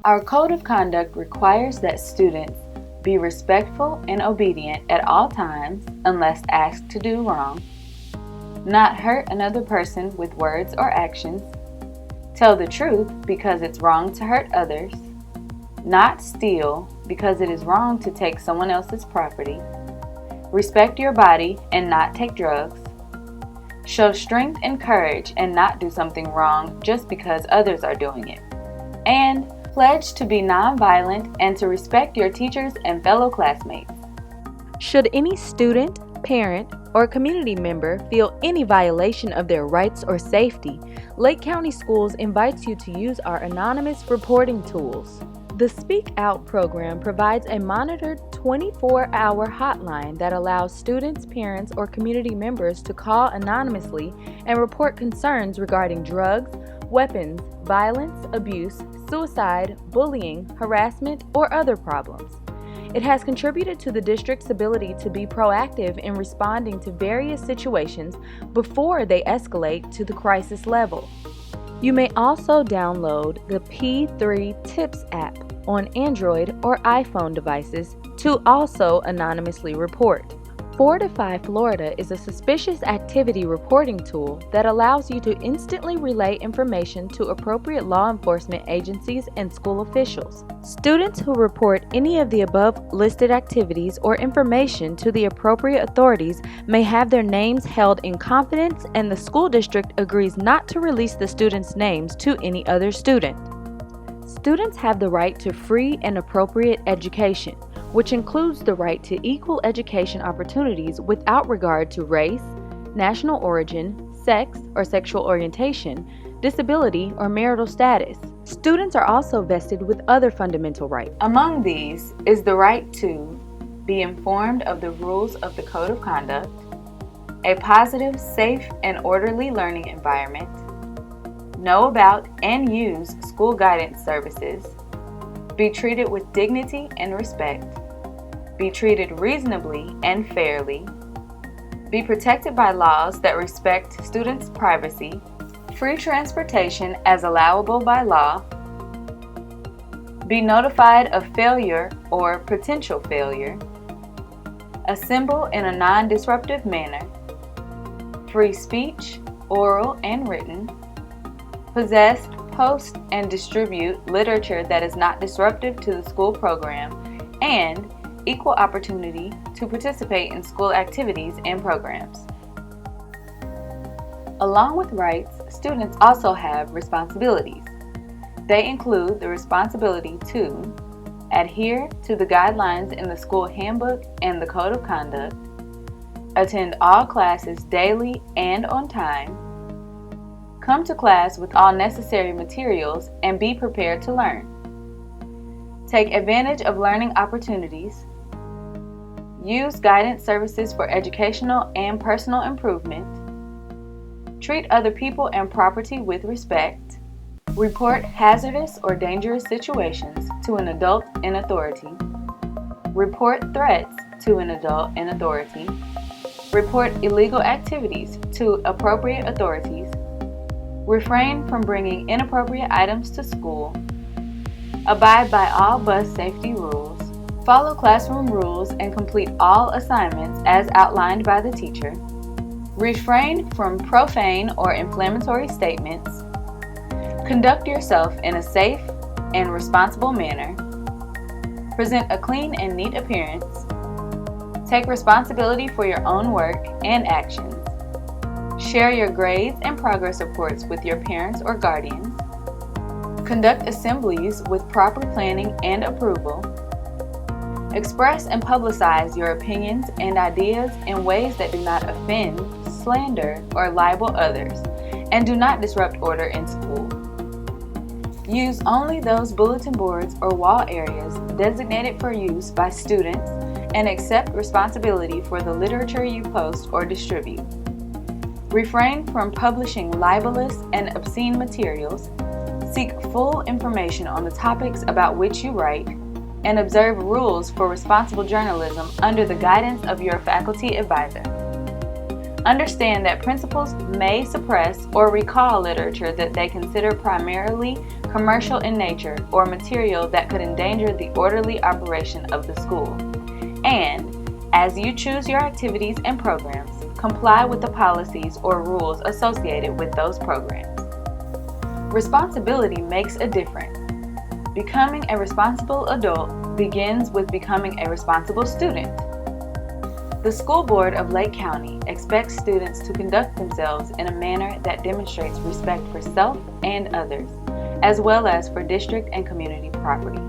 Our code of conduct requires that students be respectful and obedient at all times unless asked to do wrong, not hurt another person with words or actions, tell the truth because it's wrong to hurt others, not steal because it is wrong to take someone else's property, respect your body and not take drugs, show strength and courage and not do something wrong just because others are doing it, and pledge to be nonviolent and to respect your teachers and fellow classmates. Should any student, parent, or community member feel any violation of their rights or safety, Lake County Schools invites you to use our anonymous reporting tools. The Speak Out program provides a monitored 24-hour hotline that allows students, parents, or community members to call anonymously and report concerns regarding drugs, weapons, violence, abuse, suicide, bullying, harassment, or other problems. It has contributed to the district's ability to be proactive in responding to various situations before they escalate to the crisis level. You may also download the P3 Tips app on Android or iPhone devices to also anonymously report. Fortify Florida is a suspicious activity reporting tool that allows you to instantly relay information to appropriate law enforcement agencies and school officials. Students who report any of the above listed activities or information to the appropriate authorities may have their names held in confidence, and the school district agrees not to release the students' names to any other student. Students have the right to free and appropriate education, which includes the right to equal education opportunities without regard to race, national origin, sex or sexual orientation, disability, or marital status. Students are also vested with other fundamental rights. Among these is the right to be informed of the rules of the Code of Conduct, a positive, safe, and orderly learning environment, know about and use school guidance services, be treated with dignity and respect, be treated reasonably and fairly, be protected by laws that respect students' privacy, free transportation as allowable by law, be notified of failure or potential failure, assemble in a non-disruptive manner, free speech, oral and written, possess, post, and distribute literature that is not disruptive to the school program, and equal opportunity to participate in school activities and programs. Along with rights, students also have responsibilities. They include the responsibility to adhere to the guidelines in the school handbook and the Code of Conduct, attend all classes daily and on time, come to class with all necessary materials and be prepared to learn, take advantage of learning opportunities, use guidance services for educational and personal improvement, treat other people and property with respect, report hazardous or dangerous situations to an adult in authority, report threats to an adult in authority, report illegal activities to appropriate authorities, refrain from bringing inappropriate items to school, abide by all bus safety rules, follow classroom rules and complete all assignments as outlined by the teacher, refrain from profane or inflammatory statements, conduct yourself in a safe and responsible manner, present a clean and neat appearance, take responsibility for your own work and actions, share your grades and progress reports with your parents or guardians, conduct assemblies with proper planning and approval, express and publicize your opinions and ideas in ways that do not offend, slander, or libel others, and do not disrupt order in school. Use only those bulletin boards or wall areas designated for use by students and accept responsibility for the literature you post or distribute. Refrain from publishing libelous and obscene materials, seek full information on the topics about which you write, and observe rules for responsible journalism under the guidance of your faculty advisor. Understand that principals may suppress or recall literature that they consider primarily commercial in nature or material that could endanger the orderly operation of the school. And, as you choose your activities and programs, comply with the policies or rules associated with those programs. Responsibility makes a difference. Becoming a responsible adult begins with becoming a responsible student. The School Board of Lake County expects students to conduct themselves in a manner that demonstrates respect for self and others, as well as for district and community property.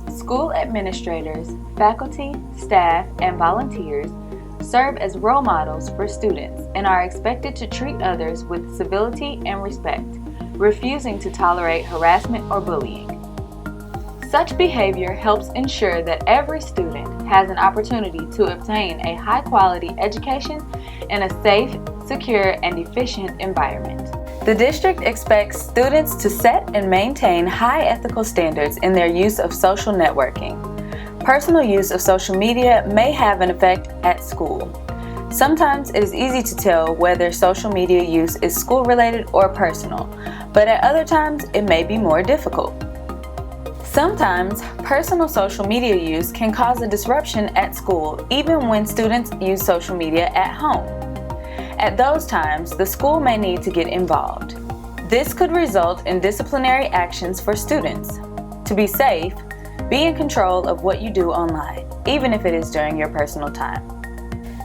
School administrators, faculty, staff, and volunteers serve as role models for students and are expected to treat others with civility and respect, refusing to tolerate harassment or bullying. Such behavior helps ensure that every student has an opportunity to obtain a high-quality education in a safe, secure, and efficient environment. The district expects students to set and maintain high ethical standards in their use of social networking. Personal use of social media may have an effect at school. Sometimes it is easy to tell whether social media use is school-related or personal, but at other times it may be more difficult. Sometimes, personal social media use can cause a disruption at school even when students use social media at home. At those times, the school may need to get involved. This could result in disciplinary actions for students. To be safe, be in control of what you do online, even if it is during your personal time.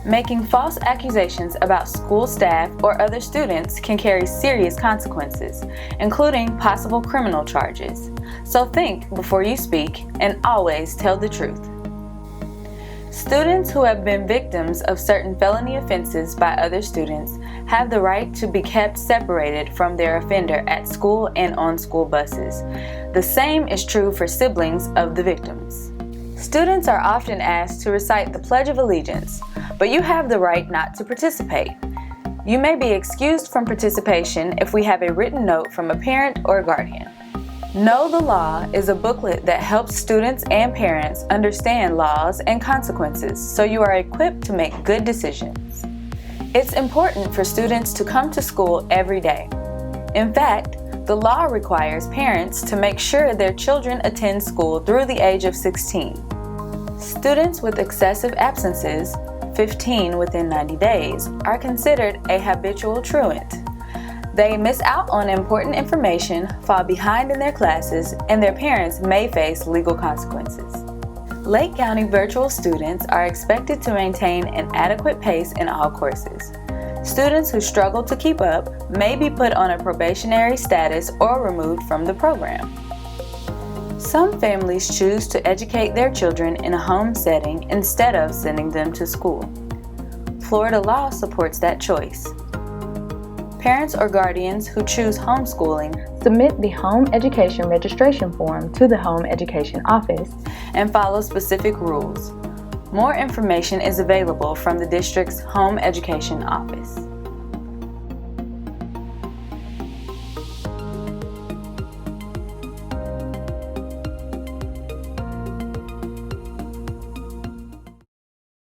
Making false accusations about school staff or other students can carry serious consequences, including possible criminal charges. So think before you speak and always tell the truth. Students who have been victims of certain felony offenses by other students have the right to be kept separated from their offender at school and on school buses. The same is true for siblings of the victims. Students are often asked to recite the Pledge of Allegiance, but you have the right not to participate. You may be excused from participation if we have a written note from a parent or guardian. Know the Law is a booklet that helps students and parents understand laws and consequences so you are equipped to make good decisions. It's important for students to come to school every day. In fact, the law requires parents to make sure their children attend school through the age of 16. Students with excessive absences, 15 within 90 days, are considered a habitual truant. They miss out on important information, fall behind in their classes, and their parents may face legal consequences. Lake County virtual students are expected to maintain an adequate pace in all courses. Students who struggle to keep up may be put on a probationary status or removed from the program. Some families choose to educate their children in a home setting instead of sending them to school. Florida law supports that choice. Parents or guardians who choose homeschooling Submit the home education registration form to the home education office and follow specific rules. More information is available from the district's home education office.